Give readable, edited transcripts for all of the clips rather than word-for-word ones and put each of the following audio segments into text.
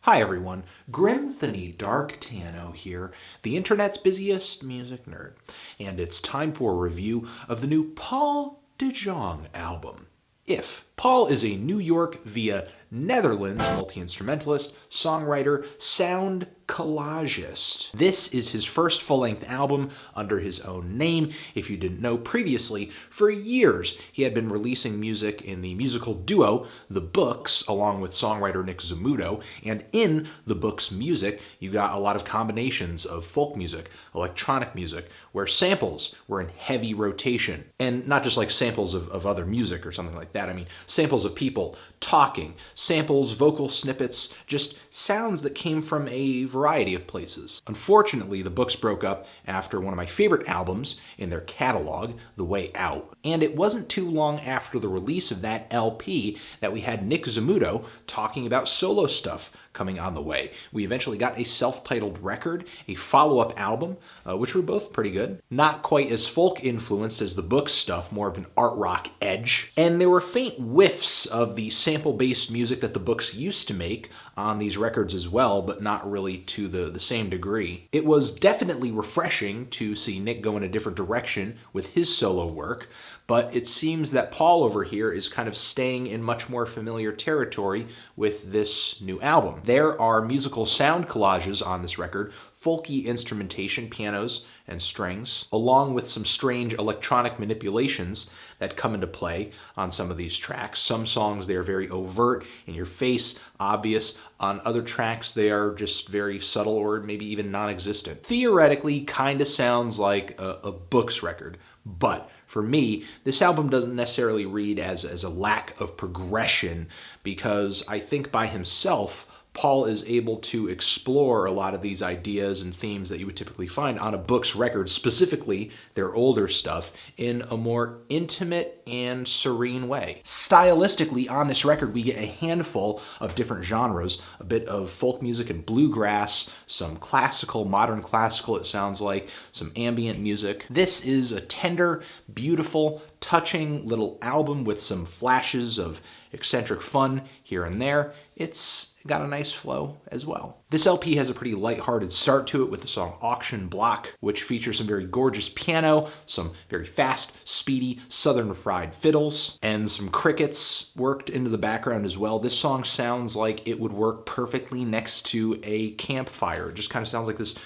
Hi everyone, Grimthony Dark Tano here, the internet's busiest music nerd, and it's time for a review of the new Paul De Jong album, If. Paul is a New York via Netherlands multi-instrumentalist, songwriter, sound collagist. This is his first full-length album under his own name. If you didn't know previously, for years he had been releasing music in the musical duo The Books, along with songwriter Nick Zamuto, and in The Books music you got a lot of combinations of folk music, electronic music, where samples were in heavy rotation. And not just like samples of other music or something like that, I mean samples of people talking, samples, vocal snippets, just sounds that came from a variety of places. Unfortunately, The Books broke up after one of my favorite albums in their catalog, The Way Out. And it wasn't too long after the release of that LP that we had Nick Zamuto talking about solo stuff coming on the way. We eventually got a self-titled record, a follow-up album, which were both pretty good. Not quite as folk-influenced as the Books stuff, more of an art rock edge. And there were faint whiffs of the sample-based music that the Books used to make on these records as well, but not really to the same degree. It was definitely refreshing to see Nick go in a different direction with his solo work, but it seems that Paul over here is kind of staying in much more familiar territory with this new album. There are musical sound collages on this record, folky instrumentation, pianos and strings, along with some strange electronic manipulations that come into play on some of these tracks. Some songs, they are very overt, in your face, obvious. On other tracks, they are just very subtle or maybe even non-existent. Theoretically, kind of sounds like a Books record, but for me, this album doesn't necessarily read as a lack of progression, because I think by himself, Paul is able to explore a lot of these ideas and themes that you would typically find on a Books record, specifically their older stuff, in a more intimate and serene way. Stylistically, on this record, we get a handful of different genres, a bit of folk music and bluegrass, some classical, modern classical, it sounds like, some ambient music. This is a tender, beautiful, touching little album with some flashes of eccentric fun here and there. It's got a nice flow as well. This LP has a pretty lighthearted start to it with the song Auction Block, which features some very gorgeous piano, some very fast, speedy, southern fried fiddles, and some crickets worked into the background as well. This song sounds like it would work perfectly next to a campfire. It just kind of sounds like this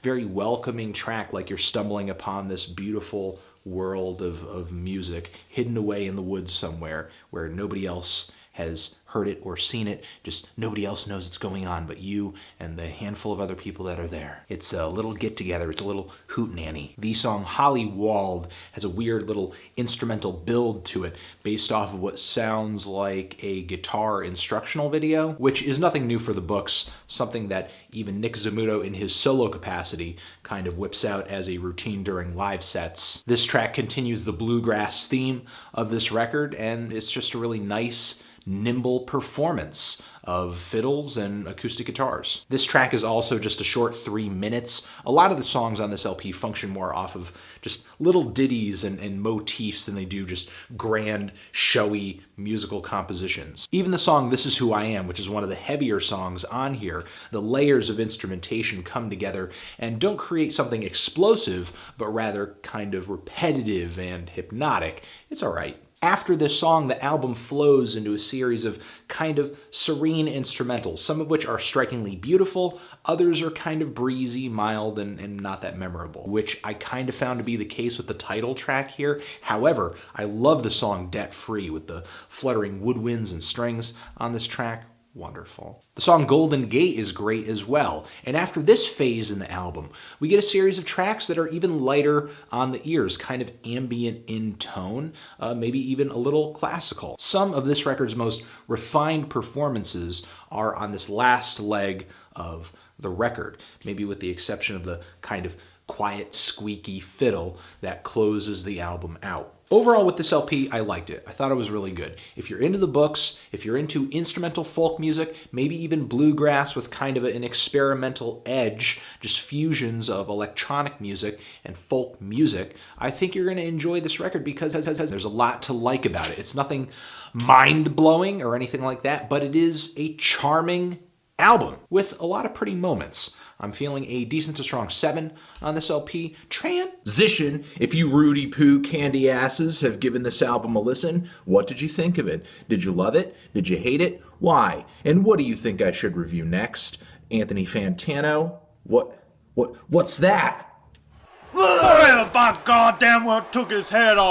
very welcoming track, like you're stumbling upon this beautiful world of music hidden away in the woods somewhere where nobody else has heard it or seen it, just nobody else knows it's going on but you and the handful of other people that are there. It's a little get-together, it's a little hootenanny. The song Holly Walled has a weird little instrumental build to it based off of what sounds like a guitar instructional video, which is nothing new for the Books, something that even Nick Zamuto in his solo capacity kind of whips out as a routine during live sets. This track continues the bluegrass theme of this record, and it's just a really nice, nimble performance of fiddles and acoustic guitars. This track is also just a short 3 minutes. A lot of the songs on this LP function more off of just little ditties and motifs than they do just grand, showy musical compositions. Even the song This Is Who I Am, which is one of the heavier songs on here, the layers of instrumentation come together and don't create something explosive, but rather kind of repetitive and hypnotic. It's all right. After this song, the album flows into a series of kind of serene instrumentals, some of which are strikingly beautiful, others are kind of breezy, mild, and not that memorable, which I kind of found to be the case with the title track here. However, I love the song Debt Free with the fluttering woodwinds and strings on this track. Wonderful. The song Golden Gate is great as well, and after this phase in the album, we get a series of tracks that are even lighter on the ears, kind of ambient in tone, maybe even a little classical. Some of this record's most refined performances are on this last leg of the record, maybe with the exception of the kind of quiet, squeaky fiddle that closes the album out. Overall, with this LP, I liked it. I thought it was really good. If you're into the Books, if you're into instrumental folk music, maybe even bluegrass with kind of an experimental edge, just fusions of electronic music and folk music, I think you're going to enjoy this record because there's a lot to like about it. It's nothing mind-blowing or anything like that, but it is a charming album with a lot of pretty moments. I'm feeling a decent to strong 7 on this LP. Transition. If you Rudy Poo candy asses have given this album a listen, what did you think of it? Did you love it? Did you hate it? Why? And what do you think I should review next? Anthony Fantano? What's that? Whoever by goddamn well took his head off.